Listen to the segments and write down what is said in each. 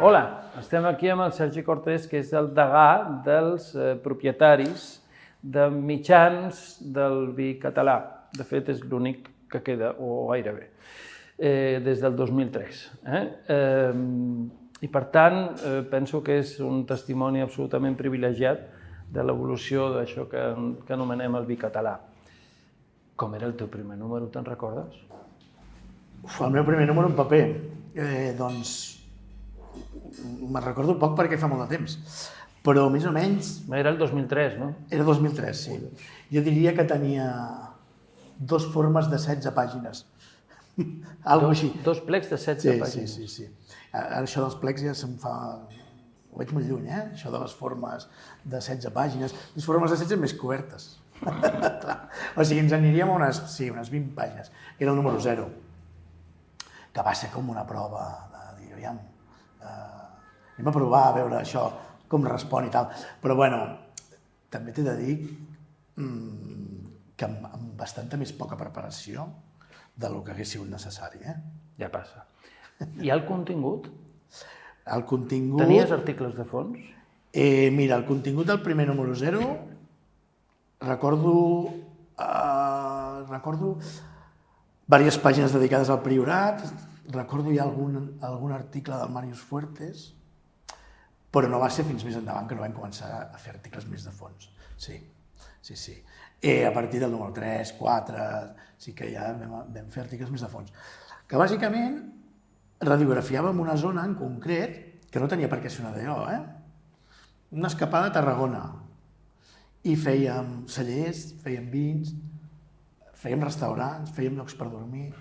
Hola, estem aquí amb el Sergi Cortés, que és el degà dels propietaris de mitjans del vi català. De fet, és l'únic que queda, o gairebé, des del 2003. I, per tant, penso que és un testimoni absolutament privilegiat de l'evolució d'això que anomenem el vi català. Com era el teu primer número, te'n recordes? El meu primer número en paper, doncs, me'n recordo poc perquè fa molt de temps, però més o menys... Era el 2003, no? Era 2003, sí. Jo diria que tenia 2 formes de 16 pàgines. Algo així. 2 plecs de 16 pàgines. Sí. Ara això dels plecs ja se'm fa... Ho veig molt lluny, Això de les formes de 16 pàgines. Les formes de 16 més cobertes. O sigui, ens aniríem a unes 20 pàgines. Era el número 0, que va ser com una prova de dir, aviam, anem a provar a veure això, com respon i tal. Però, bueno, també t'he de dir que amb bastanta més poca preparació del que hagués sigut necessari. Ja passa. I el contingut? El contingut... Tenies articles de fons? Mira, el contingut del primer número 0, recordo diverses pàgines dedicades al Priorat, recordo ja algun article del Màrius Fuertes, però no va ser fins més endavant que no vam començar a fer articles més de fons. Sí. A partir del número 3, 4, sí que ja vam fer articles més de fons. Que bàsicament radiografiàvem una zona en concret, que no tenia per què ser una DO, una escapada a Tarragona, i fèiem cellers, fèiem vins, fèiem restaurants, fèiem llocs per dormir,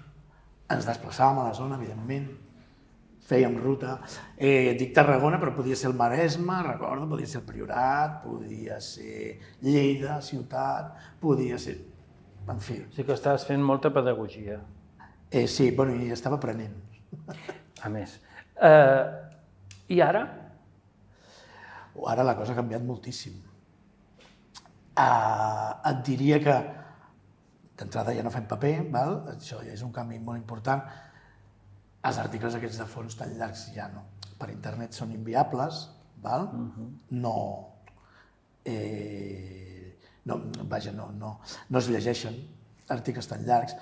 ens desplaçàvem a la zona, evidentment, fèiem ruta. Dic Tarragona, però podia ser el Maresme, recordo, podia ser el Priorat, podia ser Lleida, ciutat, podia ser... En fi. Sí que estaves fent molta pedagogia. Sí, bueno, i estava aprenent. A més. I ara? Ara la cosa ha canviat moltíssim. Et diria que d'entrada ja no fem paper, això ja és un canvi molt important. Els articles aquests de fons tan llargs ja no. Per internet són inviables, no es llegeixen articles tan llargs.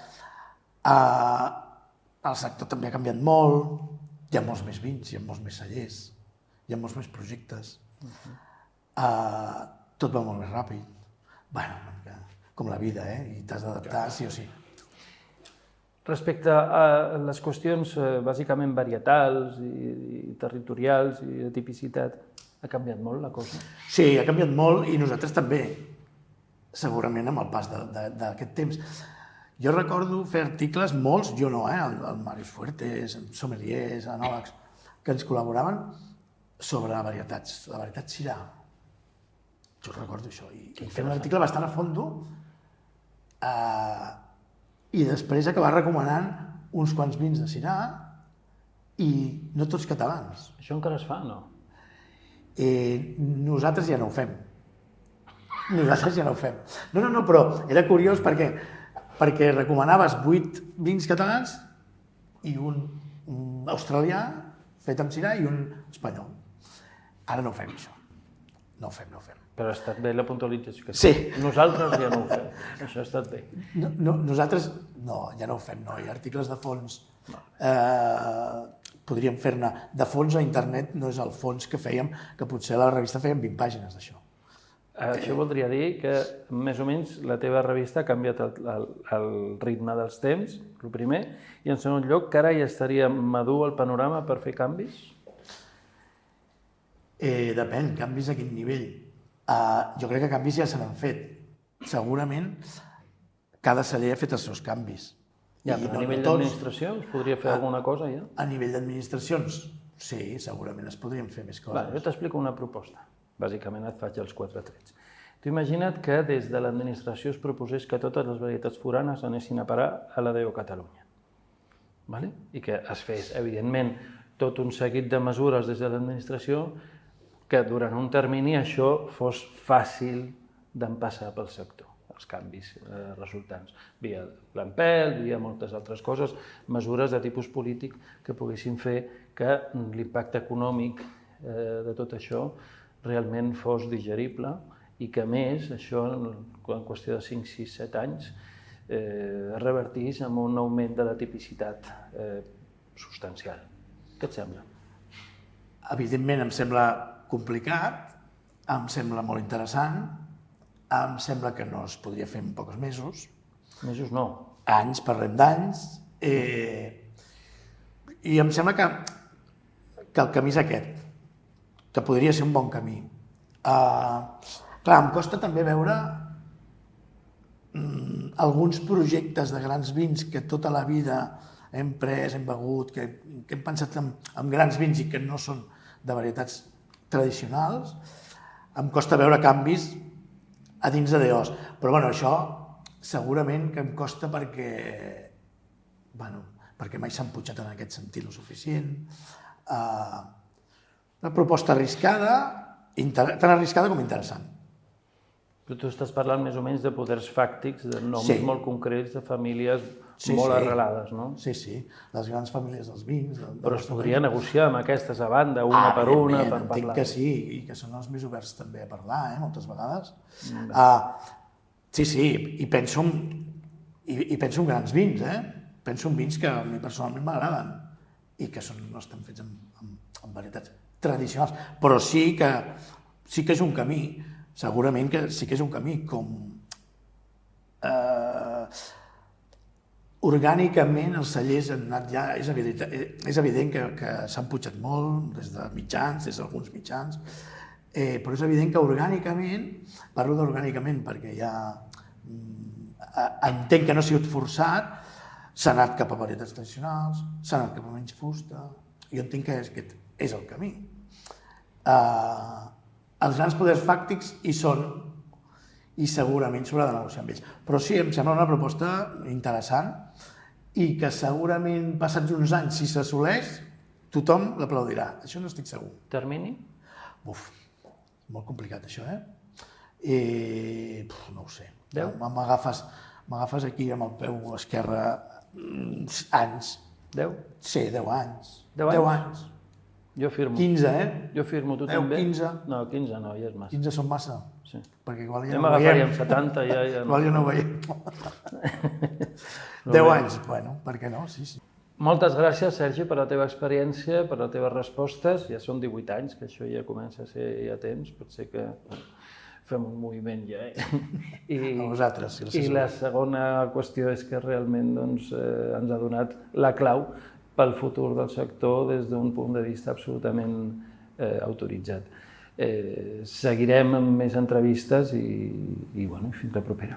El sector també ha canviat molt, hi ha molts més vins, hi ha molts més cellers, hi ha molts més projectes. Tot va molt més ràpid. Com la vida, i t'has d'adaptar sí o sí. Respecte a les qüestions bàsicament varietals i territorials i de tipicitat, ha canviat molt la cosa? Sí, ha canviat molt i nosaltres també, segurament amb el pas d'aquest temps. Jo recordo fer articles, molts, jo no, el Màrius Fuertes, sommeliers, anòlegs, que ens col·laboraven sobre varietats, la varietat Syrah. Jo recordo això, i fer un article bastant a fondo i després acabar recomanant uns quants vins de Syrah i no tots catalans. Això encara es fa, no? Nosaltres ja no ho fem. No, però era curiós perquè recomanaves 8 vins catalans i un australià fet amb Syrah i un espanyol. Ara no ho fem, això. No ho fem. Però ha estat bé la puntualització. Sí. Nosaltres ja no ho fem. Això ha estat bé. Nosaltres ja no ho fem, no. Hi ha articles de fons. Podríem fer-ne de fons a internet, no és el fons que fèiem, que potser a la revista fèiem 20 pàgines d'això. Això voldria dir que, més o menys, la teva revista ha canviat el ritme dels temps, el primer, i en segon lloc, que ara ja estaria madur el panorama per fer canvis? Depèn, canvis a quin nivell. Jo crec que canvis ja se n'han fet. Segurament cada celler ha fet els seus canvis. Ja, però a nivell d'administració es podria fer alguna cosa ja? A nivell d'administracions, sí, segurament es podrien fer més coses. Jo t'explico una proposta. Bàsicament et faig els 4 trets. Tu imagina't que des de l'administració es proposés que totes les varietats foranes anessin a parar a la DO Catalunya. I que es fes, evidentment, tot un seguit de mesures des de l'administració que durant un termini això fos fàcil d'empassar pel sector. El els canvis resultants, via l'empelt, via moltes altres coses, mesures de tipus polític que poguessin fer que l'impacte econòmic de tot això realment fos digerible i que, a més, això, en qüestió de 5, 6, 7 anys, es revertís en un augment de la tipicitat substancial. Què et sembla? Evidentment em sembla complicat, em sembla molt interessant, em sembla que no es podria fer en pocs mesos. Mesos no. Anys, parlem d'anys. I em sembla que el camí és aquest, que podria ser un bon camí. Clar, em costa també veure alguns projectes de grans vins que tota la vida hem pres, hem begut, que hem pensat en grans vins i que no són de varietats tradicionals, em costa veure canvis a dins de DOs. Però bueno, això segurament que em costa perquè mai s'han pujat en aquest sentit lo suficient. Una proposta arriscada, tan arriscada com interessant. Però tu estàs parlant més o menys de poders fàctics, de noms molt concrets, de famílies molt arrelades, no? Sí, les grans famílies dels vins. Però es podria negociar amb aquestes a banda, una per una, per parlar. Entenc que sí, i que són els més oberts també a parlar, moltes vegades. Sí, i penso en grans vins, penso en vins que a mi personalment m'agraden i que no estan fets amb varietats tradicionals, però sí que és un camí. Segurament que sí que és un camí com orgànicament els cellers han anat ja, és evident que s'han pujat molt des de mitjans, des d'alguns mitjans, però és evident que orgànicament, parlo d'orgànicament perquè ja entenc que no ha sigut forçat, s'ha anat cap a varietats tradicionals, s'ha anat cap a menys fusta, jo entenc que aquest és el camí. Els grans poders fàctics hi són i segurament s'haurà de negociar amb ells. Però sí, em sembla una proposta interessant i que segurament passats uns anys, si s'assoleix, tothom l'aplaudirà. Això no estic segur. Termini? Molt complicat això, no ho sé. 10? M'agafes aquí amb el peu esquerre anys. 10? Sí, 10 anys. 10 anys? Jo firmo. 15, Jo firmo, tu també? 15. No, 15 no, ja és massa. 15 són massa? Sí. Perquè igual ja Ja no ho veiem. m'agafaríem 70, ja... Igual ja no ho veiem. 10 anys, bueno, per què no? Sí. Moltes gràcies, Sergi, per la teva experiència, per les teves respostes. Ja són 18 anys, que això ja comença a ser ja temps, potser que fem un moviment ja. A vosaltres, gràcies. I la segona qüestió és que realment ens ha donat la clau pel futur del sector des d'un punt de vista absolutament autoritzat. Seguirem amb més entrevistes i fins la propera.